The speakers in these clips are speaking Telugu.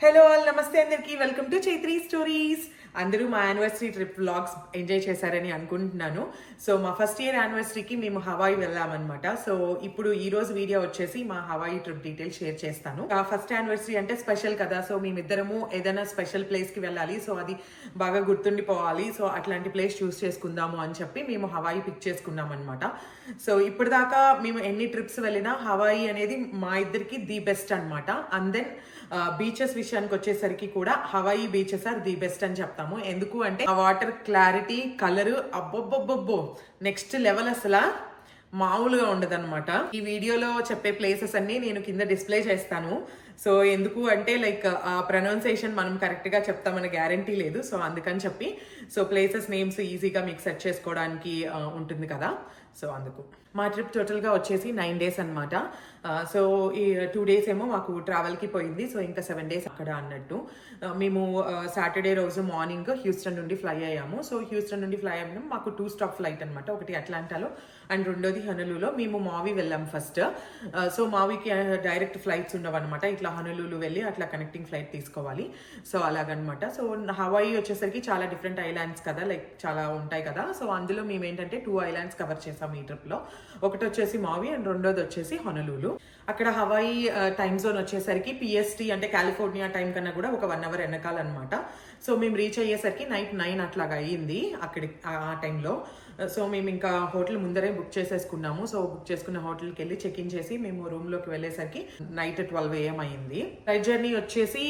హలో ఆల్, నమస్తే అందరికి. Welcome to Chaitri stories. అందరూ మా యానివర్సరీ ట్రిప్ వ్లాగ్స్ ఎంజాయ్ చేశారని అనుకుంటున్నాను. సో మా ఫస్ట్ ఇయర్ యానివర్సరీకి మేము హవాయి వెళ్ళామన్నమాట. సో ఇప్పుడు ఈ రోజు వీడియో వచ్చేసి మా హవాయి ట్రిప్ డీటెయిల్స్ షేర్ చేస్తాను. ఫస్ట్ యానివర్సరీ అంటే స్పెషల్ కదా, సో మేమిద్దరము ఏదైనా స్పెషల్ ప్లేస్ కి వెళ్ళాలి, సో అది బాగా గుర్తుండిపోవాలి, సో అట్లాంటి ప్లేస్ చూస్ చేసుకుందాము అని చెప్పి మేము హవాయి పిక్ చేసుకున్నాం అనమాట. సో ఇప్పటిదాకా మేము ఎన్ని ట్రిప్స్ వెళ్ళినా హవాయి అనేది మా ఇద్దరికి ది బెస్ట్ అనమాట. అండ్ దెన్ బీచెస్ విషయానికి వచ్చేసరికి కూడా Hawaii beaches are the best అని చెప్తాము. ఎందుకు అంటే ఆ వాటర్ క్లారిటీ, కలర్ అబ్బొబ్బొబ్బొబ్బో నెక్స్ట్ లెవెల్, అసలు మామూలుగా ఉండదన్నమాట. ఈ వీడియోలో చెప్పే ప్లేసెస్ అన్ని నేను కింద డిస్ప్లే చేస్తాను. సో ఎందుకు అంటే లైక్ ఆ ప్రొనౌన్సియేషన్ మనం కరెక్ట్ గా చెప్తామని గ్యారంటీ లేదు. సో అందుకని చెప్పి సో ప్లేసెస్ నేమ్స్ ఈజీగా మీకు సెర్చ్ చేసుకోవడానికి ఉంటుంది కదా, సో అందుకు. మా ట్రిప్ టోటల్గా వచ్చేసి 9 days అనమాట. సో ఈ 2 days ఏమో మాకు ట్రావెల్కి పోయింది, సో ఇంకా 7 days అక్కడ అన్నట్టు. మేము సాటర్డే రోజు మార్నింగ్ హ్యూస్టన్ నుండి ఫ్లై అయ్యాము. సో హ్యూస్టన్ నుండి ఫ్లై అయ్యాము. మాకు 2 stop ఫ్లైట్ అనమాట. ఒకటి అట్లాంటాలో అండ్ రెండోది హనలులో. మేము మావి వెళ్ళాం ఫస్ట్. సో మావికి డైరెక్ట్ ఫ్లైట్స్ ఉండవు అనమాట. ఇట్లా హనలులు వెళ్ళి అట్లా కనెక్టింగ్ ఫ్లైట్ తీసుకోవాలి. సో అలాగనమాట. సో హవాయి వచ్చేసరికి చాలా డిఫరెంట్ ఐలాండ్స్ కదా, లైక్ చాలా ఉంటాయి కదా. సో అందులో మేము ఏంటంటే 2 islands కవర్ చేసాం ఈ ట్రిప్ లో. ఒకటి వచ్చేసి మావి అండ్ రెండోది వచ్చేసి హొనలూలు. అక్కడ హవాయి టైమ్ జోన్ వచ్చేసరికి పిఎస్టీ అంటే కాలిఫోర్నియా టైం కన్నా కూడా ఒక 1 hour వెనకాలన్నమాట. సో మేము రీచ్ అయ్యేసరికి నైట్ 9 అట్లాగా అయ్యింది అక్కడి ఆ టైంలో. సో మేము ఇంకా హోటల్ ముందరే బుక్ చేసేసుకున్నాము. సో బుక్ చేసుకున్న హోటల్కి వెళ్ళి చెక్ ఇన్ చేసి మేము రూమ్ లోకి వెళ్ళేసరికి నైట్ 12 AM అయింది. ఫ్లైట్ జర్నీ వచ్చేసి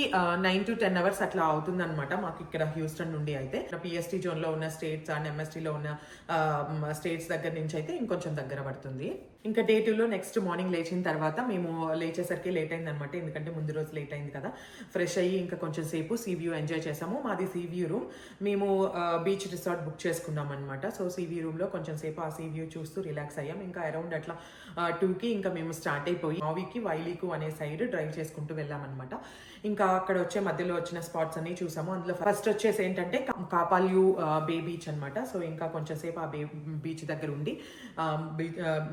9 to 10 hours అట్లా అవుతుంది అనమాట మాకు ఇక్కడ హ్యూస్టన్ నుండి. అయితే పిఎస్టీ జోన్ లో ఉన్న స్టేట్స్ అండ్ ఎంఎస్టీ లో ఉన్న స్టేట్స్ దగ్గర నుంచి అయితే ఇంకొంచెం దగ్గర పడుతుంది. ఇంకా డే 2లో నెక్స్ట్ మార్నింగ్ లేచిన తర్వాత మేము లేచేసరికి లేట్ అయింది అనమాట. ఎందుకంటే ముందు రోజు లేట్ అయింది కదా. ఫ్రెష్ అయ్యి ఇంకా కొంచెం సేపు సీ వ్యూ ఎంజాయ్ చేసాము. మాది సీ వ్యూ రూమ్. మేము బీచ్ రిసార్ట్ బుక్ చేసుకున్నాం అనమాట. సో సీ వ్యూ రూమ్ లో కొంచెం సేపు ఆ సీ వ్యూ చూస్తూ రిలాక్స్ అయ్యాం. ఇంకా అరౌండ్ అట్లా 2కి ఇంకా మేము స్టార్ట్ అయిపోయి మావికి వైలీకు అనే సైడ్ డ్రైవ్ చేసుకుంటూ వెళ్ళామన్నమాట. ఇంకా అక్కడ వచ్చే మధ్యలో వచ్చిన స్పాట్స్ అన్ని చూసాము. అందులో ఫస్ట్ వచ్చేసి ఏంటంటే కాపాల్యూ బే బీచ్ అనమాట. సో ఇంకా కొంచెం సేపు ఆ బీచ్ దగ్గర ఉండి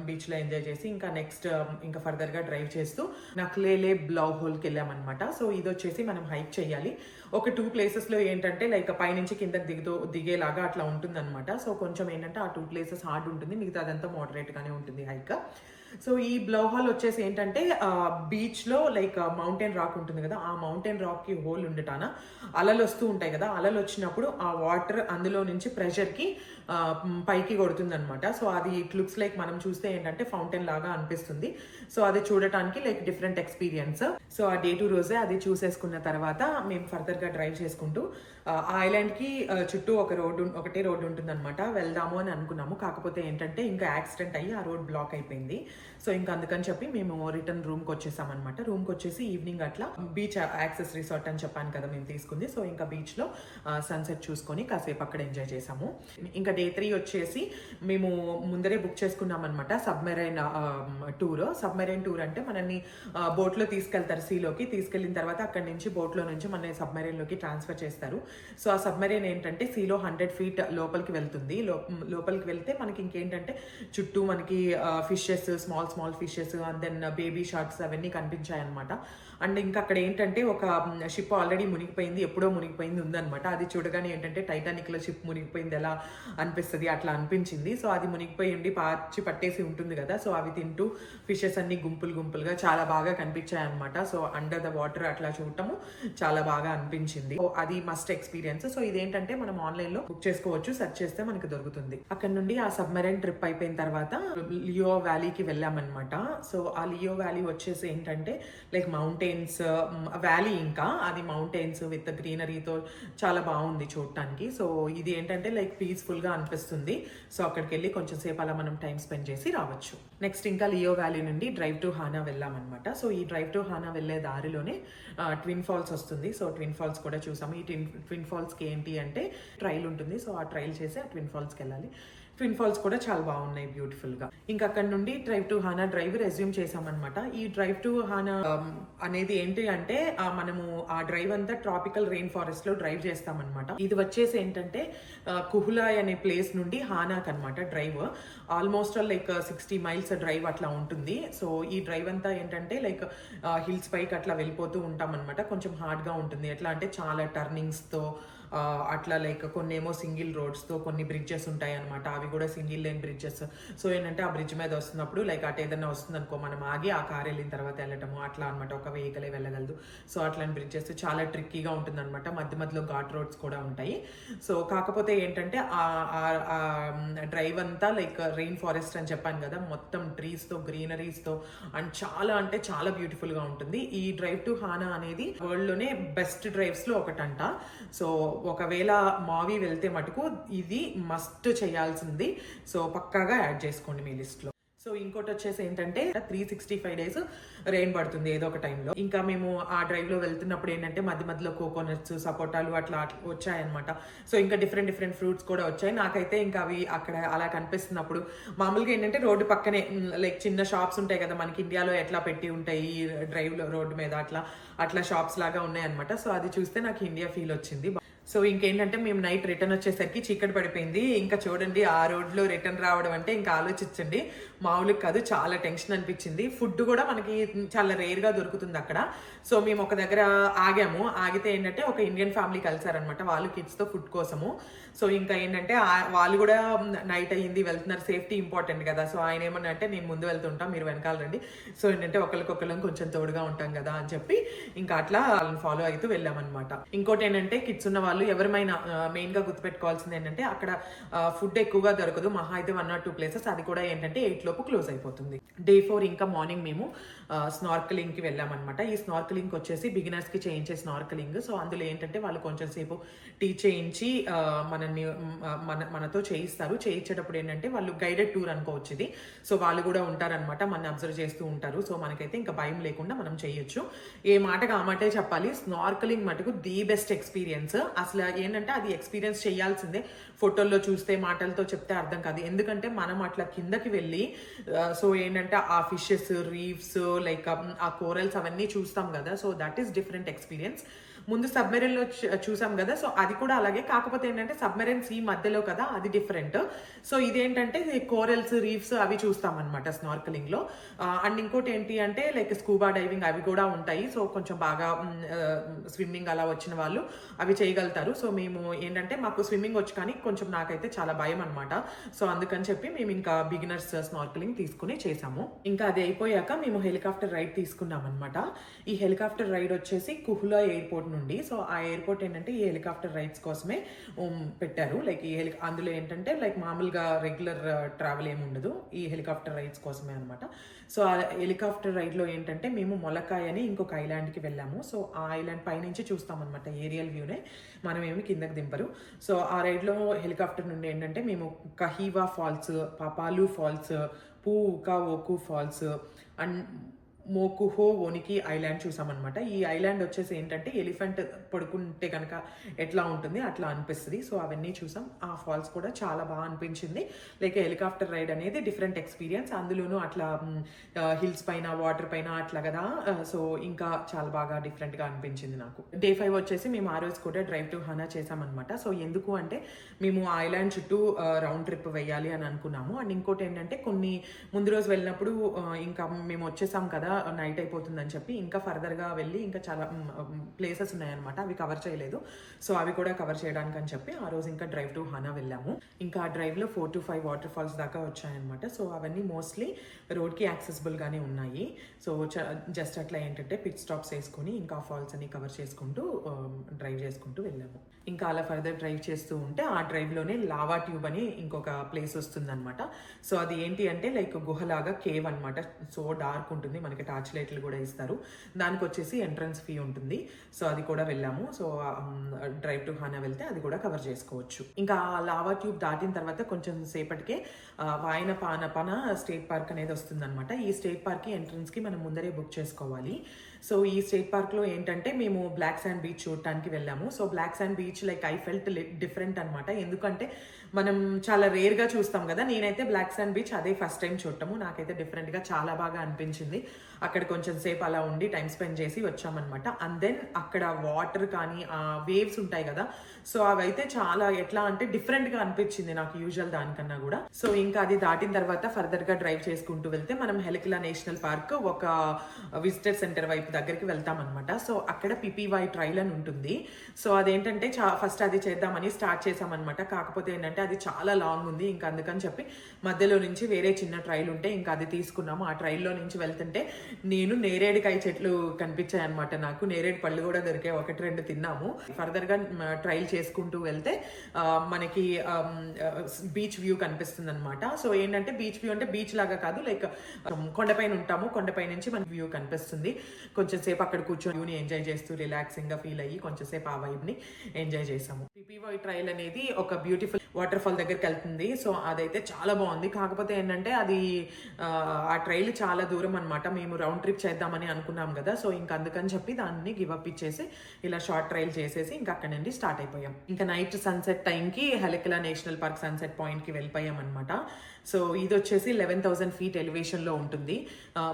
బీచ్ లో ఎంజాయ్ చేసి ఇంకా నెక్స్ట్ ఇంకా ఫర్దర్ గా డ్రైవ్ చేస్తూ నక్లేలే బ్లౌ హోల్ కి వెళ్ళామన్నమాట. సో ఇది వచ్చేసి మనం హైక్ చేయాలి. ఒక 2 places లో ఏంటంటే లైక్ పైనుంచి కిందకి దిగేలాగా అట్లా ఉంటుంది అనమాట. సో కొంచెం ఏంటంటే ఆ 2 places హార్డ్ ఉంటుంది, మిగతా అదంతా మోడరేట్ గానే ఉంటుంది హైక్. సో ఈ బ్లౌ హాల్ వచ్చేసి ఏంటంటే బీచ్ లో లైక్ మౌంటైన్ రాక్ ఉంటుంది కదా, ఆ మౌంటైన్ రాక్ కి హోల్ ఉండటాన అలలు వస్తూ ఉంటాయి కదా. అలలు వచ్చినప్పుడు ఆ వాటర్ అందులో నుంచి ప్రెషర్ కి పైకి కొడుతుంది అనమాట. సో అది ఇట్ లుక్స్ లైక్ మనం చూస్తే ఏంటంటే ఫౌంటైన్ లాగా అనిపిస్తుంది. సో అది చూడటానికి లైక్ డిఫరెంట్ ఎక్స్పీరియన్స్. సో ఆ డే 2 రోజే అది చూసేసుకున్న తర్వాత మేము ఫర్దర్ గా డ్రైవ్ చేసుకుంటూ ఆ ఐలాండ్ కి చుట్టూ ఒకటే రోడ్డు ఉంటుంది అనమాట. వెళ్దాము అని అనుకున్నాము. కాకపోతే ఏంటంటే ఇంకా యాక్సిడెంట్ అయ్యి ఆ రోడ్ బ్లాక్ అయిపోయింది. సో ఇంకా అందుకని చెప్పి మేము రిటర్న్ రూమ్ కి వచ్చేసాం అనమాట. రూమ్ కి వచ్చేసి ఈవినింగ్ అట్లా బీచ్ యాక్సెస్ రిసార్ట్ అని చెప్పాను కదా మేము తీసుకుంది. సో ఇంకా బీచ్ లో సన్సెట్ చూసుకొని కాసేపు అక్కడ ఎంజాయ్ చేసాము. ఇంకా డే 3 వచ్చేసి మేము ముందరే బుక్ చేసుకున్నాం అనమాట సబ్మెరైన్ టూర్. సబ్మెరైన్ టూర్ అంటే మనల్ని బోట్ లో తీసుకెళ్తారు, సీలోకి తీసుకెళ్లిన తర్వాత అక్కడ నుంచి బోట్ లో నుంచి మన సబ్మెరైన్ లోకి ట్రాన్స్ఫర్ చేస్తారు. సో ఆ సబ్మెరైన్ ఏంటంటే సీలో 100 feet లోపలికి వెళ్తుంది. లోపలికి వెళ్తే మనకి ఇంకేంటంటే చుట్టూ మనకి fishes, small fishes and then baby sharks అవన్నీ కనిపించాయి అనమాట. అండ్ ఇంకా అక్కడ ఏంటంటే ఒక షిప్ ఆల్రెడీ మునిగిపోయింది, ఎప్పుడో మునిగిపోయింది ఉందనమాట. అది చూడగానే ఏంటంటే టైటానిక్ లో షిప్ మునిగిపోయింది ఎలా అనిపిస్తుంది అట్లా అనిపించింది. సో అది మునిగిపోయి ఉండి పాచి పట్టేసి ఉంటుంది కదా. సో అవి తింటూ ఫిషెస్ అన్ని గుంపులుగా చాలా బాగా కనిపించాయి అనమాట. సో అండర్ ద వాటర్ అట్లా చూడటము చాలా బాగా అనిపించింది. సో అది మస్ట్ ఎక్స్పీరియన్స్. సో ఇదేంటంటే మనం ఆన్లైన్ లో బుక్ చేసుకోవచ్చు, సెర్చ్ చేస్తే మనకి దొరుకుతుంది. అక్కడ నుండి ఆ సబ్మెరైన్ ట్రిప్ అయిపోయిన తర్వాత లియో వ్యాలీకి వెళ్ళామన్నమాట. సో ఆ లియో వ్యాలీ వచ్చేసి ఏంటంటే లైక్ మౌంటైన్స్ వ్యాలీ, ఇంకా అది మౌంటైన్స్ విత్ గ్రీనరీతో చాలా బాగుంది చూడటానికి. సో ఇది ఏంటంటే లైక్ పీస్ఫుల్ గా అనిపిస్తుంది. సో అక్కడికి వెళ్ళి కొంచెం సేపు అలా మనం టైం స్పెండ్ చేసి రావచ్చు. నెక్స్ట్ ఇంకా లియో వ్యాలీ నుండి డ్రైవ్ టు హానా వెళ్ళామన్నమాట. సో ఈ డ్రైవ్ టు హానా వెళ్ళే దారిలోనే ట్విన్ ఫాల్స్ వస్తుంది. సో ట్విన్ ఫాల్స్ కూడా చూసాము. ఈ ట్విన్ ఫాల్స్ కి ఏంటి అంటే ట్రైల్ ఉంటుంది. సో ఆ ట్రైల్ చేసి ఆ ట్విన్ ఫాల్స్కి వెళ్ళాలి. ట్విన్ ఫాల్స్ కూడా చాలా బాగున్నాయి బ్యూటిఫుల్ గా. ఇంకా అక్కడ నుండి డ్రైవ్ టు హానా డ్రైవ్ రెజ్యూమ్ చేసామన్నమాట. ఈ డ్రైవ్ టు హానా అనేది ఏంటి అంటే మనము ఆ డ్రైవ్ అంతా ట్రాపికల్ రెయిన్ ఫారెస్ట్ లో డ్రైవ్ చేస్తామన్నమాట. ఇది వచ్చేసి ఏంటంటే కుహులాయ్ అనే ప్లేస్ నుండి హానాక్ అనమాట drive. Almost like 60 miles drive అట్లా ఉంటుంది. సో ఈ డ్రైవ్ అంతా ఏంటంటే లైక్ హిల్స్ పైకి అట్లా వెళ్ళిపోతూ ఉంటాం అనమాట. కొంచెం హార్డ్ గా ఉంటుంది. ఎట్లా అంటే చాలా టర్నింగ్స్ తో అట్లా లైక్ కొన్ని ఏమో సింగిల్ రోడ్స్తో, కొన్ని బ్రిడ్జెస్ ఉంటాయి అనమాట. అవి కూడా సింగిల్ లేన్ బ్రిడ్జెస్. సో ఏంటంటే ఆ బ్రిడ్జ్ మీద వస్తున్నప్పుడు లైక్ అటు ఏదైనా వస్తుంది అనుకో, మనం ఆగి ఆ కార్ వెళ్ళిన తర్వాత వెళ్ళటము అట్లా అనమాట. ఒక వెహికలే వెళ్ళగలదు. సో అట్లాంటి బ్రిడ్జెస్ చాలా ట్రిక్కీగా ఉంటుంది అనమాట. మధ్య మధ్యలో ఘాట్ రోడ్స్ కూడా ఉంటాయి. సో కాకపోతే ఏంటంటే ఆ డ్రైవ్ అంతా లైక్ రెయిన్ ఫారెస్ట్ అని చెప్పాను కదా, మొత్తం ట్రీస్తో గ్రీనరీస్తో అండ్ చాలా అంటే చాలా బ్యూటిఫుల్గా ఉంటుంది. ఈ డ్రైవ్ టు హానా అనేది వరల్డ్లోనే బెస్ట్ డ్రైవ్స్లో ఒకటంట. సో ఒకవేళ మావి వెళ్తే మటుకు ఇది మస్ట్ చేయాల్సింది. సో పక్కాగా యాడ్ చేసుకోండి మీ లిస్ట్ లో. సో ఇంకోటి వచ్చేసి ఏంటంటే 365 days రెయిన్ పడుతుంది ఏదో ఒక టైంలో. ఇంకా మేము ఆ డ్రైవ్ లో వెళ్తున్నప్పుడు ఏంటంటే మధ్య మధ్యలో కోకోనట్స్, సపోటాలు అట్లా వచ్చాయన్నమాట. సో ఇంకా డిఫరెంట్ ఫ్రూట్స్ కూడా వచ్చాయి. నాకైతే ఇంకా అవి అక్కడ అలా కనిపిస్తున్నప్పుడు మామూలుగా ఏంటంటే రోడ్డు పక్కనే లైక్ చిన్న షాప్స్ ఉంటాయి కదా మనకి ఇండియాలో ఎట్లా పెట్టి ఉంటాయి ఈ డ్రైవ్ లో రోడ్డు మీద, అట్లా షాప్స్ లాగా ఉన్నాయి అనమాట. సో అది చూస్తే నాకు ఇండియా ఫీల్ వచ్చింది. సో ఇంకేంటంటే మేము నైట్ రిటర్న్ వచ్చేసరికి చీకటి పడిపోయింది. ఇంకా చూడండి ఆ రోడ్లో రిటర్న్ రావడం అంటే ఇంకా ఆలోచించండి, మామూలుగా కాదు, చాలా టెన్షన్ అనిపించింది. ఫుడ్ కూడా మనకి చాలా రేర్గా దొరుకుతుంది అక్కడ. సో మేము ఒక దగ్గర ఆగాము. ఆగితే ఏంటంటే ఒక ఇండియన్ ఫ్యామిలీ కలిసారనమాట, వాళ్ళు కిడ్స్తో ఫుడ్ కోసము. సో ఇంకా ఏంటంటే వాళ్ళు కూడా నైట్ అయ్యింది, వెళ్తున్నారు, సేఫ్టీ ఇంపార్టెంట్ కదా. సో ఆయన ఏమన్నా అంటే నేను ముందు వెళ్తుంటాం, మీరు వెనకాల రండి. సో ఏంటంటే ఒకరికొకరం కొంచెం తోడుగా ఉంటాం కదా అని చెప్పి ఇంకా అట్లా వాళ్ళని ఫాలో అవుతూ వెళ్ళామన్నమాట. ఇంకోటి ఏంటంటే కిడ్స్ ఉన్న వాళ్ళు ఎవరిమైనా మెయిన్ గా గుర్తుపెట్టుకోవాల్సింది ఏంటంటే అక్కడ ఫుడ్ ఎక్కువగా దొరకదు. మహా అయితే 1 or 2 places, అది కూడా ఏంటంటే 8 లోపు క్లోజ్ అయిపోతుంది. Day 4 ఇంకా మార్నింగ్ మేము స్నార్కలింగ్ కి వెళ్ళామన్నమాట. ఈ స్నార్కలింగ్ వచ్చేసి బిగినర్స్ కి చేయించే స్నార్కలింగ్. సో అందులో ఏంటంటే వాళ్ళు కొంచెం సేపు టీచ్ చేయించి మనతో చేయిస్తారు. చేయించేటప్పుడు ఏంటంటే వాళ్ళు గైడెడ్ టూర్ అనుకోవచ్చు ఇది. సో వాళ్ళు కూడా ఉంటారనమాట, మన అబ్జర్వ్ చేస్తూ ఉంటారు. సో మనకైతే ఇంకా భయం లేకుండా మనం చేయొచ్చు. ఏ మాటగా ఆ మాటే చెప్పాలి, స్నార్కలింగ్ మటుకు ది బెస్ట్ ఎక్స్పీరియన్స్. అసలు ఏంటంటే అది ఎక్స్పీరియన్స్ చేయాల్సిందే. ఫోటోల్లో చూస్తే మాటలతో చెప్తే అర్థం కాదు. ఎందుకంటే మనం అట్లా కిందకి వెళ్ళి సో ఏంటంటే ఆ ఫిషెస్, రీఫ్స్, లైక్ ఆ కోరల్స్ అవన్నీ చూస్తాం కదా. So that is different experience. ముందు సబ్మెరైన్ లో చూసాం కదా, సో అది కూడా అలాగే. కాకపోతే ఏంటంటే సబ్మెరైన్ సీ మధ్యలో కదా, అది డిఫరెంట్. సో ఇదేంటంటే కోరల్స్, రీఫ్స్ అవి చూస్తాం అనమాట స్నార్కలింగ్ లో. అండ్ ఇంకోటి ఏంటి అంటే లైక్ స్కూబా డైవింగ్ అవి కూడా ఉంటాయి. సో కొంచెం బాగా స్విమ్మింగ్ అలా వచ్చిన వాళ్ళు అవి చేయగలుగుతారు. సో మేము ఏంటంటే మాకు స్విమ్మింగ్ వచ్చు, కానీ కొంచెం నాకైతే చాలా భయం అనమాట. సో అందుకని చెప్పి మేము ఇంకా బిగినర్స్ స్నార్కలింగ్ తీసుకుని చేసాము. ఇంకా అది అయిపోయాక మేము హెలికాప్టర్ రైడ్ తీసుకున్నాం అనమాట. ఈ హెలికాప్టర్ రైడ్ వచ్చేసి కుహులా ఎయిర్పోర్ట్ నుండి. సో ఆ ఎయిర్పోర్ట్ ఏంటంటే ఈ హెలికాప్టర్ రైడ్స్ కోసమే పెట్టారు. లైక్ ఈ అందులో ఏంటంటే లైక్ మామూలుగా రెగ్యులర్ ట్రావెల్ ఏమి ఉండదు, ఈ హెలికాప్టర్ రైడ్స్ కోసమే అనమాట. సో ఆ హెలికాప్టర్ రైడ్లో ఏంటంటే మేము మొలకాయ్ అని ఇంకొక ఐలాండ్కి వెళ్ళాము. సో ఆ ఐలాండ్ పైనుంచి చూస్తాం అనమాట, ఏరియల్ వ్యూనే, మనం ఏమి కిందకి దింపరు. సో ఆ రైడ్లో హెలికాప్టర్ నుండి ఏంటంటే మేము కహీవా ఫాల్స్, పాపాలు ఫాల్స్, పూకా ఓకు ఫాల్స్ అండ్ మోకుహో ఓనికి ఐలాండ్ చూసామన్నమాట. ఈ ఐలాండ్ వచ్చేసి ఏంటంటే ఎలిఫెంట్ పడుకుంటే కనుక ఎట్లా ఉంటుంది అట్లా అనిపిస్తుంది. సో అవన్నీ చూసాం. ఆ ఫాల్స్ కూడా చాలా బాగా అనిపించింది. లైక్ హెలికాప్టర్ రైడ్ అనేది డిఫరెంట్ ఎక్స్పీరియన్స్, అందులోనూ అట్లా హిల్స్ పైన, వాటర్ పైన అట్లా కదా. సో ఇంకా చాలా బాగా డిఫరెంట్గా అనిపించింది నాకు. Day 5 వచ్చేసి మేము ఆ రోజు కూడా డ్రైవ్ టు హానా చేసామన్నమాట. సో ఎందుకు అంటే మేము ఐలాండ్ చుట్టూ రౌండ్ ట్రిప్ వేయాలి అని అనుకున్నాము. అండ్ ఇంకోటి ఏంటంటే కొన్ని ముందు రోజు వెళ్ళినప్పుడు ఇంకా మేము వచ్చేసాం కదా, నైట్ అయిపోతుందని చెప్పి ఇంకా ఫర్దర్గా వెళ్ళి ఇంకా చాలా ప్లేసెస్ ఉన్నాయన్నమాట, అవి కవర్ చేయలేదు. సో అవి కూడా కవర్ చేయడానికి అని చెప్పి ఆ రోజు ఇంకా డ్రైవ్ టు హానా వెళ్ళాము. ఇంకా ఆ డ్రైవ్లో 4 to 5 వాటర్ ఫాల్స్ దాకా వచ్చాయన్నమాట. సో అవన్నీ మోస్ట్లీ రోడ్కి యాక్సెసిబుల్గానే ఉన్నాయి. సో జస్ట్ అట్లా ఏంటంటే పిట్ స్టాప్స్ వేసుకొని ఇంకా ఫాల్స్ అన్ని కవర్ చేసుకుంటూ డ్రైవ్ చేసుకుంటూ వెళ్ళాము. ఇంకా అలా ఫర్దర్ డ్రైవ్ చేస్తూ ఉంటే ఆ డ్రైవ్లోనే లావా ట్యూబ్ అని ఇంకొక ప్లేస్ వస్తుందన్నమాట. సో అది ఏంటి అంటే లైక్ గుహలాగా కేవ్ అనమాట. సో డార్క్ ఉంటుంది, మనకి టార్చ్ లైట్లు కూడా ఇస్తారు. దానికి వచ్చేసి ఎంట్రన్స్ ఫీ ఉంటుంది. సో అది కూడా వెళ్ళాము. సో డ్రైవ్ టు హానా వెళ్తే అది కూడా కవర్ చేసుకోవచ్చు. ఇంకా ఆ లావా ట్యూబ్ దాటిన తర్వాత కొంచెం సేపటికే వాయనపానపన స్టేట్ పార్క్ అనేది వస్తుందన్నమాట. ఈ స్టేట్ పార్క్ ఎంట్రన్స్ కి మనం ముందరే బుక్ చేసుకోవాలి. సో ఈ స్టేట్ పార్క్లో ఏంటంటే మేము బ్లాక్ శాండ్ బీచ్ చూడటానికి వెళ్ళాము. So black sand beach like I felt different అనమాట. ఎందుకంటే మనం చాలా రేర్గా చూస్తాం కదా, నేనైతే బ్లాక్ శాండ్ బీచ్ అదే ఫస్ట్ టైం చూడటము. నాకైతే డిఫరెంట్గా చాలా బాగా అనిపించింది. అక్కడ కొంచెం సేపు అలా ఉండి టైం స్పెండ్ చేసి వచ్చామన్నమాట. అండ్ దెన్ అక్కడ వాటర్ కానీ ఆ వేవ్స్ ఉంటాయి కదా, సో అవైతే చాలా ఎట్లా అంటే డిఫరెంట్గా అనిపించింది నాకు యూజువల్ దానికన్నా కూడా. సో ఇంకా అది దాటిన తర్వాత ఫర్దర్గా డ్రైవ్ చేసుకుంటూ వెళ్తే మనం హెలికిలా నేషనల్ పార్క్ ఒక విజిటర్ సెంటర్ వైపు దగ్గరికి వెళ్తాం అనమాట. సో అక్కడ పిపివై ట్రైల్ అని ఉంటుంది. సో అదేంటంటే ఫస్ట్ అది చేద్దామని స్టార్ట్ చేసామన్నమాట. కాకపోతే ఏంటంటే అది చాలా లాంగ్ ఉంది, ఇంకా అందుకని చెప్పి మధ్యలో నుంచి వేరే చిన్న ట్రైల్ ఉంటే ఇంకా అది తీసుకున్నాము. ఆ ట్రైల్లో నుంచి వెళ్తుంటే నేను నేరేడుకాయ చెట్లు కనిపించాయి అనమాట. నాకు నేరేడు పళ్ళు కూడా దొరికాయి, 1-2 తిన్నాము. ఫర్దర్గా ట్రైల్ చేసుకుంటూ వెళ్తే మనకి బీచ్ వ్యూ కనిపిస్తుంది అనమాట. సో ఏంటంటే బీచ్ వ్యూ అంటే బీచ్ లాగా కాదు, లైక్ కొండపైన ఉంటాము, కొండపై నుంచి మనకి వ్యూ కనిపిస్తుంది. కొంచెం సేపు అక్కడ కూర్చొని ఎంజాయ్ చేస్తూ రిలాక్సింగ్ గా ఫీల్ అయ్యి కొంచెం సేపు ఆ వైబ్ ని ఎంజాయ్ చేసాము. పిపివై ట్రైల్ అనేది ఒక బ్యూటిఫుల్ వాటర్ ఫాల్ దగ్గరికి వెళ్తుంది. సో అదైతే చాలా బాగుంది. కాకపోతే ఏంటంటే అది ఆ ట్రైల్ చాలా దూరం అనమాట. మేము రౌండ్ ట్రిప్ చేద్దామని అనుకున్నాం కదా, సో ఇంకా అందుకని చెప్పి దాన్ని గివ్ అప్ ఇచ్చేసి ఇలా షార్ట్ ట్రైల్ చేసేసి ఇంకా అక్కడ నుండి స్టార్ట్ అయిపోయాం. ఇంకా నైట్ సన్సెట్ టైంకి హెలికిలా నేషనల్ పార్క్ సన్సెట్ పాయింట్కి వెళ్ళిపోయాం అనమాట. సో ఇది వచ్చేసి 11,000 feet ఎలివేషన్లో ఉంటుంది.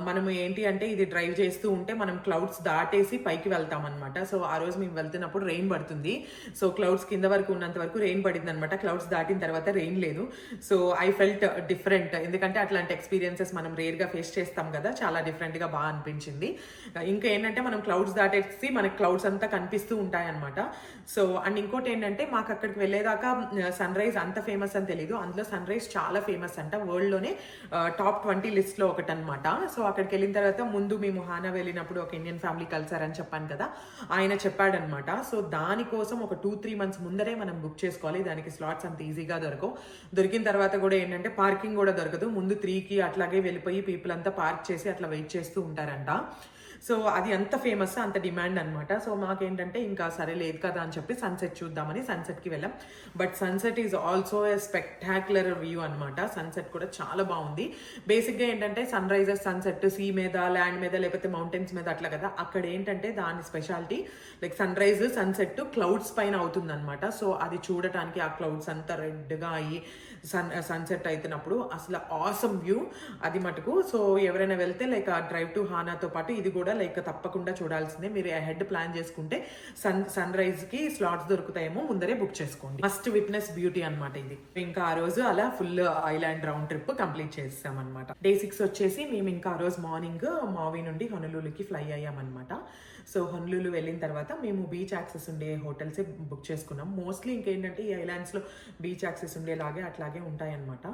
మనము ఏంటి అంటే ఇది డ్రైవ్ చేస్తూ ఉంటే మనం క్లౌడ్స్ దాటేసి పైకి వెళ్తాం అనమాట. సో ఆ రోజు మేము వెళ్తున్నప్పుడు రెయిన్ పడుతుంది. సో క్లౌడ్స్ కింద వరకు ఉన్నంత వరకు రెయిన్ పడింది అనమాట. క్లౌడ్స్ దాటిన తర్వాత రెయిన్ లేదు. సో ఐ ఫెల్ట్ డిఫరెంట్, ఎందుకంటే అట్లాంటి ఎక్స్పీరియన్సెస్ మనం రేర్గా ఫేస్ చేస్తాం కదా, చాలా డిఫరెంట్గా బాగా అనిపించింది. ఇంకా ఏంటంటే మనం క్లౌడ్స్ దాటేసి మనకి క్లౌడ్స్ అంతా కనిపిస్తూ ఉంటాయన్నమాట. సో అండ్ ఇంకోటి ఏంటంటే మాకు అక్కడికి వెళ్ళేదాకా సన్ రైజ్ అంత ఫేమస్ అని తెలీదు. అందులో సన్ రైజ్ చాలా ఫేమస్ అంట, వరల్డ్లోనే టాప్ 20 లిస్ట్లో ఒకటి అనమాట. సో అక్కడికి వెళ్ళిన తర్వాత ముందు మేము హానా వెళ్ళినప్పుడు ఒక ఇండియన్ ఫ్యామిలీ కలిసారని చెప్పాను కదా, ఆయన చెప్పాడనమాట. సో దానికోసం ఒక 2-3 months ముందరే మనం బుక్ చేసుకోవాలి. దానికి స్లాట్స్ అంత ఈజీగా దొరకవు. దొరికిన తర్వాత కూడా ఏంటంటే పార్కింగ్ కూడా దొరకదు. ముందు 3కి అట్లాగే వెళ్ళిపోయి పీపుల్ అంతా పార్క్ చేసి అట్లా వెయిట్ చేస్తూ ఉంటారంట. సో అది అంత ఫేమస్, అంత డిమాండ్ అనమాట. సో మాకేంటంటే ఇంకా సరే లేదు కదా అని చెప్పి సన్సెట్ చూద్దామని సన్సెట్కి వెళ్ళాం. But sunset is also a spectacular view అనమాట. సన్సెట్ కూడా చాలా బాగుంది. బేసిక్గా ఏంటంటే సన్ రైజెస్ సన్సెట్ సీ మీద, ల్యాండ్ మీద, లేకపోతే మౌంటైన్స్ మీద అట్లా కదా. అక్కడ ఏంటంటే దాని speciality like sunrise sunset clouds పైన అవుతుంది అనమాట. సో అది చూడటానికి ఆ క్లౌడ్స్ అంతా రెడ్గా అయ్యి సన్సెట్ అవుతున్నప్పుడు అసలు ఆసమ్ వ్యూ అది మటుకు. సో ఎవరైనా వెళ్తే లైక్ ఆ డ్రైవ్ టు హానాతో పాటు ఇది కూడా లైక్ తప్పకుండా చూడాల్సిందే. మీరు హెడ్ ప్లాన్ చేసుకుంటే సన్ రైజ్ కి స్లాట్స్ దొరుకుతాయేమో, ముందరే బుక్ చేసుకోండి. మస్ట్ విట్నెస్ బ్యూటీ అనమాట ఇది. ఇంకా ఆ రోజు అలా full island round trip complete చేసాం అనమాట. Day 6 వచ్చేసి మేము ఇంకా ఆ రోజు మార్నింగ్ మావి నుండి హొనలూలుకి ఫ్లై అయ్యామన్నమాట. సో హొనలూలు వెళ్ళిన తర్వాత మేము బీచ్ యాక్సెస్ ఉండే హోటల్స్ బుక్ చేసుకున్నాం. మోస్ట్లీ ఇంకేంటంటే ఈ ఐలాండ్స్లో బీచ్ యాక్సెస్ ఉండేలాగే అట్లాగే ఉంటాయన్నమాట.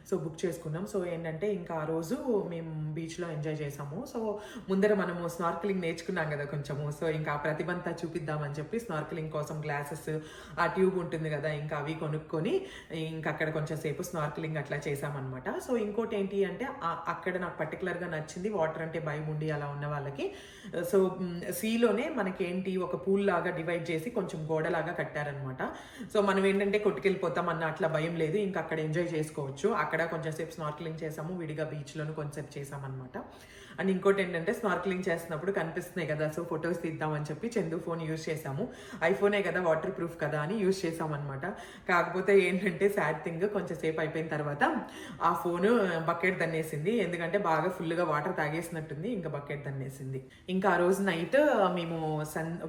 సో బుక్ చేసుకున్నాం. సో ఏంటంటే ఇంకా ఆ రోజు మేము బీచ్లో ఎంజాయ్ చేసాము. సో ముందర మనము స్నార్కలింగ్ నేర్చుకున్నాం కదా కొంచెము. సో ఇంకా ఆ ప్రతిభంతా చూపిద్దామని చెప్పి స్నార్కలింగ్ కోసం గ్లాసెస్, ఆ ట్యూబ్ ఉంటుంది కదా, ఇంకా అవి కొనుక్కొని ఇంకా అక్కడ కొంచెం సేపు స్నార్కలింగ్ అట్లా చేసామన్నమాట. సో ఇంకోటి ఏంటి అంటే అక్కడ నాకు పర్టికులర్గా నచ్చింది, వాటర్ అంటే భయం ఉండి అలా ఉన్న వాళ్ళకి సో సీలోనే మనకేంటి ఒక పూల్ లాగా డివైడ్ చేసి కొంచెం గోడలాగా కట్టారనమాట. సో మనం ఏంటంటే కొట్టుకెళ్ళిపోతాం అన్న అట్లా భయం లేదు, ఇంకా అక్కడ ఎంజాయ్ చేసుకోవచ్చు. అక్కడ కొంచెం సేపు స్నార్కలింగ్ చేసాము, విడిగా బీచ్లోను కొంచెంసేపు చేసామన్నమాట. అండ్ ఇంకోటి ఏంటంటే స్నార్కలింగ్ చేసినప్పుడు కనిపిస్తున్నాయి కదా, సో ఫొటోస్ తీద్దామని చెప్పి చందు ఫోన్ యూజ్ చేసాము. ఐఫోనే కదా, వాటర్ ప్రూఫ్ కదా అని యూజ్ చేసామన్నమాట. కాకపోతే ఏంటంటే సాడ్ థింగ్, కొంచెం సేపు అయిపోయిన తర్వాత ఆ ఫోను బకెట్ దన్నేసింది. ఎందుకంటే బాగా ఫుల్గా వాటర్ తాగేసినట్టుంది, ఇంకా బకెట్ దన్నేసింది. ఇంకా ఆ రోజు నైట్ మేము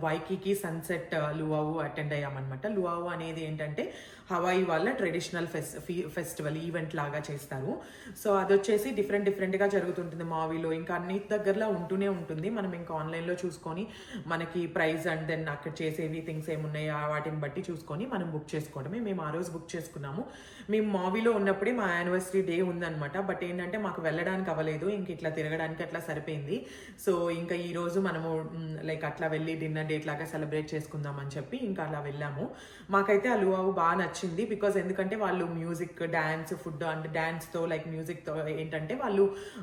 వైకీకి సన్సెట్ లువావు అటెండ్ అయ్యామన్నమాట. లువావు అనేది ఏంటంటే హవాయి వాళ్ళ ట్రెడిషనల్ ఫెస్టివల్ ఈవెంట్ లాగా చేస్తారు. సో అది వచ్చేసి డిఫరెంట్గా జరుగుతుంటుంది మావిలో. ఇంకా అన్ని దగ్గరలో ఉంటూనే ఉంటుంది. మనం ఇంకా ఆన్లైన్లో చూసుకొని మనకి ప్రైస్ అండ్ దెన్ అక్కడ చేసేవి థింగ్స్ ఏమున్నాయి వాటిని బట్టి చూసుకొని మనం బుక్ చేసుకోవడమే. మేము ఆ రోజు బుక్ చేసుకున్నాము. మేము మావిలో ఉన్నప్పుడే మా యానివర్సరీ డే ఉందన్నమాట. బట్ ఏంటంటే మాకు వెళ్ళడానికి అవ్వలేదు, ఇంక ఇట్లా తిరగడానికి అట్లా సరిపోయింది. సో ఇంకా ఈ రోజు మనము లైక్ అట్లా వెళ్ళి డిన్నర్ డేట్ లాగా సెలబ్రేట్ చేసుకుందాం అని చెప్పి ఇంకా అలా వెళ్ళాము. మాకైతే ఆ లువావు బాగా నచ్చింది. బికాజ్ ఎందుకంటే వాళ్ళు మ్యూజిక్, డాన్స్, ఫుడ్ అండ్ డాన్స్తో లైక్ మ్యూజిక్తో ఏంటంటే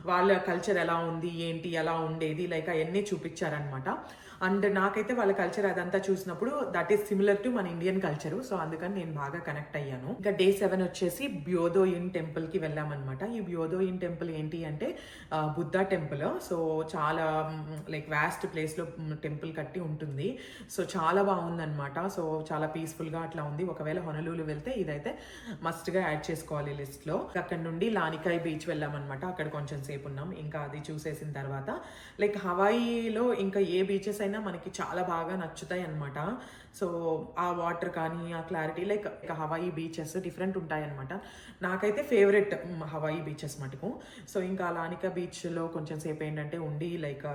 వాళ్ళ కల్చర్ ఎలా ఉంది ఏంటి ఎలా ఉండేది లైక్ అవన్నీ చూపించారనమాట. అండ్ నాకైతే వాళ్ళ కల్చర్ అదంతా చూసినప్పుడు దట్ ఈస్ సిమిలర్ టు మన ఇండియన్ కల్చర్. సో అందుకని నేను బాగా కనెక్ట్ అయ్యాను. ఇంకా డే 7 వచ్చేసి బ్యోదోయిన్ టెంపుల్ కి వెళ్ళామన్నమాట. ఈ బ్యోదోయిన్ టెంపుల్ ఏంటి అంటే బుద్ధా టెంపుల్. సో చాలా లైక్ వాస్ట్ ప్లేస్ లో టెంపుల్ కట్టి ఉంటుంది. సో చాలా బాగుందన్నమాట. సో చాలా పీస్ఫుల్ గా అట్లా ఉంది. ఒకవేళ హొనలూలు వెళ్తే ఇదైతే మస్ట్ గా యాడ్ చేసుకోవాలి లిస్ట్ లో. అక్కడ నుండి లానికాయ్ బీచ్ వెళ్ళామన్నమాట. అక్కడ కొంచెం సేపు ఉన్నాం. ఇంకా అది చూసేసిన తర్వాత లైక్ హవాయిలో ఇంకా ఏ బీచెస్ అయినా మనకి చాలా బాగా నచ్చుతాయి అనమాట. సో ఆ వాటర్ కానీ ఆ clarity like Hawaii beaches different ఉంటాయి అనమాట. నాకైతే ఫేవరెట్ హవాయి బీచెస్ మటుకు. సో ఇంకా లానికా బీచ్ లో కొంచెం సేపు ఏంటంటే ఉండి లైక్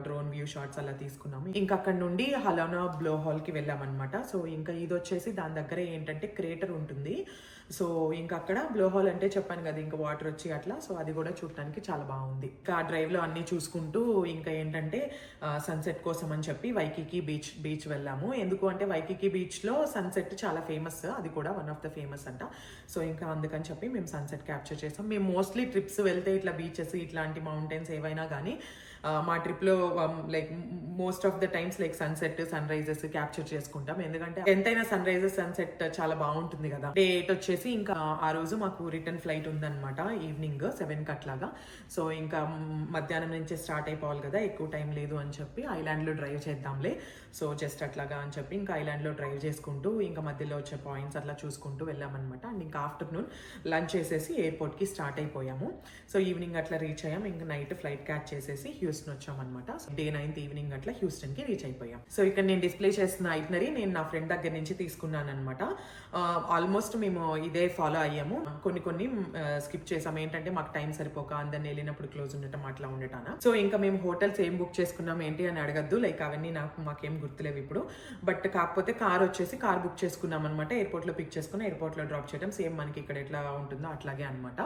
డ్రోన్ వ్యూ షాట్స్ అలా తీసుకున్నాము. ఇంకా అక్కడ నుండి హలోనా బ్లో హాల్ కి వెళ్ళామన్నమాట. సో ఇంకా ఇది వచ్చేసి దాని దగ్గర ఏంటంటే క్రేటర్ ఉంటుంది. సో ఇంకా అక్కడ బ్లో హాల్ అంటే చెప్పాను కదా ఇంకా వాటర్ వచ్చి అట్లా. సో అది కూడా చూడటానికి చాలా బాగుంది. ఇంకా ఆ డ్రైవ్ లో అన్ని చూసుకుంటూ ఇంకా ఏంటంటే సన్సెట్ కోసం అని చెప్పి వైకికి బీచ్ వెళ్ళాము. ఎందుకు అంటే వైకికి బీచ్ లో సన్సెట్ చాలా ఫేమస్. అది కూడా వన్ ఆఫ్ ద ఫేమస్ అంట. సో ఇంకా అందుకని చెప్పి మేము సన్సెట్ క్యాప్చర్ చేసాం. మేము మోస్ట్లీ ట్రిప్స్ వెళ్తే ఇట్లా బీచెస్ ఇట్లాంటి మౌంటైన్స్ ఏవైనా కానీ మా ట్రిప్లో like most of the times like sunset sunrises capture చేసుకుంటాం. ఎందుకంటే ఎంతైనా సన్ రైజెస్ సన్సెట్ చాలా బాగుంటుంది కదా. డే 8 వచ్చేసి ఇంకా ఆ రోజు మాకు రిటర్న్ ఫ్లైట్ ఉందన్నమాట ఈవినింగ్ 7 అట్లాగా. సో ఇంకా మధ్యాహ్నం నుంచే స్టార్ట్ అయిపోవాలి కదా, ఎక్కువ టైం లేదు అని చెప్పి ఐలాండ్ లో డ్రైవ్ చేద్దాంలే. సో జస్ట్ అట్లాగా అని చెప్పి ఇంకా ఐలాండ్ లో డ్రైవ్ చేసుకుంటూ ఇంకా మధ్యలో వచ్చే పాయింట్స్ అట్లా చూసుకుంటూ వెళ్ళామన్నమాట. అండ్ ఇంకా ఆఫ్టర్నూన్ లంచ్ చేసేసి ఎయిర్పోర్ట్ కి స్టార్ట్ అయిపోయాము. సో ఈవినింగ్ అట్లా రీచ్ అయ్యాం. ఇంకా నైట్ ఫ్లైట్ క్యాచ్ చేసేసి హ్యూస్టన్ వచ్చామన్నమాట. డే 9 ఈవినింగ్ అట్లా హ్యూస్టన్ కి రీచ్ అయిపోయాం. సో ఇక్కడ నేను డిస్ప్లే చేస్తున్న ఐటనరీ నేను నా ఫ్రెండ్ దగ్గర నుంచి తీసుకున్నాను అనమాట. ఆల్మోస్ట్ మేము ఇదే ఫాలో అయ్యాము. కొన్ని స్కిప్ చేసాం. ఏంటంటే మాకు టైం సరిపోక అందరిని వెళ్ళినప్పుడు క్లోజ్ ఉండటం అట్లా ఉండటానా. సో ఇంకా మేము హోటల్స్ ఏం బుక్ చేసుకున్నాం ఏంటి అని అడగద్దు. లైక్ అవన్నీ మాకేం గుర్తులేవు ఇప్పుడు. బట్ కాకపోతే కార్ బుక్ చేసుకున్నాం అనమాట. ఎయిర్పోర్ట్ లో పిక్ చేసుకుని ఎయిర్పోర్ట్ లో డ్రాప్ చేయడం సేమ్ మనకి ఇక్కడ ఎట్లా ఉంటుందో అట్లాగే అనమాట.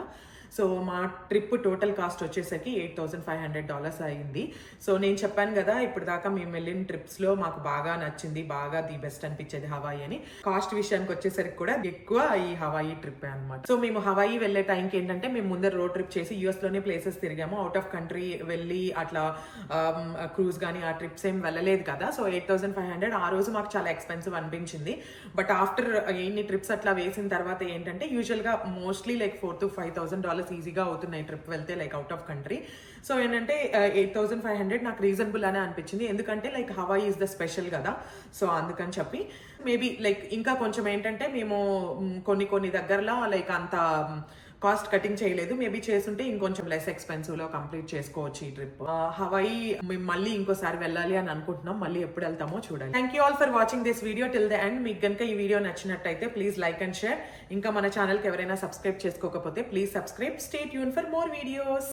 సో మా ట్రిప్ టోటల్ కాస్ట్ వచ్చేసరికి $8,500 అయింది. సో నేను చెప్పాను కదా ఇప్పుడు దాకా మేము వెళ్ళిన ట్రిప్స్ లో మాకు బాగా నచ్చింది, బాగా ది బెస్ట్ అనిపించేది హవాయి అని. కాస్ట్ విషయానికి వచ్చేసరికి కూడా ఎక్కువ ఈ హవాయి ట్రిప్ అనమాట. సో మేము హవాయి వెళ్లే టైంకి ఏంటంటే మేము ముందర రోడ్ ట్రిప్ చేసి యూఎస్ లోనే ప్లేసెస్ తిరిగాము. అవుట్ ఆఫ్ కంట్రీ వెళ్ళి అట్లా క్రూజ్ కానీ ఆ ట్రిప్స్ ఏం వెళ్ళలేదు కదా. సో 8,500 ఆ రోజు మాకు చాలా ఎక్స్పెన్సివ్ అనిపించింది. బట్ ఆఫ్టర్ ఎన్ని ట్రిప్స్ అట్లా వేసిన తర్వాత ఏంటంటే యూజువల్ గా మోస్ట్లీ లైక్ $4,000 to $5,000 ఈజీగా అవుతున్నాయి ట్రిప్ వెళ్తే like out of country. So ఏంటంటే 8,500 నాకు రీజనబుల్ అనే అనిపించింది. ఎందుకంటే like Hawaii is the special కదా. సో అందుకని చెప్పి మేబీ లైక్ ఇంకా కొంచెం ఏంటంటే మేము కొన్ని దగ్గరలో లైక్ అంత కాస్ట్ కటింగ్ చేయలేదు. మేబీ చేస్తుంటే ఇంకొంచెం లెస్ ఎక్స్పెన్సివ్ లో కంప్లీట్ చేసుకోవచ్చు ఈ ట్రిప్. హవాయి మేము మళ్ళీ ఇంకోసారి వెళ్ళాలి అని అనుకుంటున్నాం. మళ్ళీ ఎప్పుడు వెళ్తామో చూడాలి. Thank you all for watching this video till the end. మీకు కనుక ఈ వీడియో నచ్చినట్టయితే ప్లీజ్ లైక్ అండ్ షేర్. ఇంకా మన ఛానల్ కి ఎవరైనా సబ్స్క్రైబ్ చేసుకోకపోతే please subscribe. Stay tune for more videos.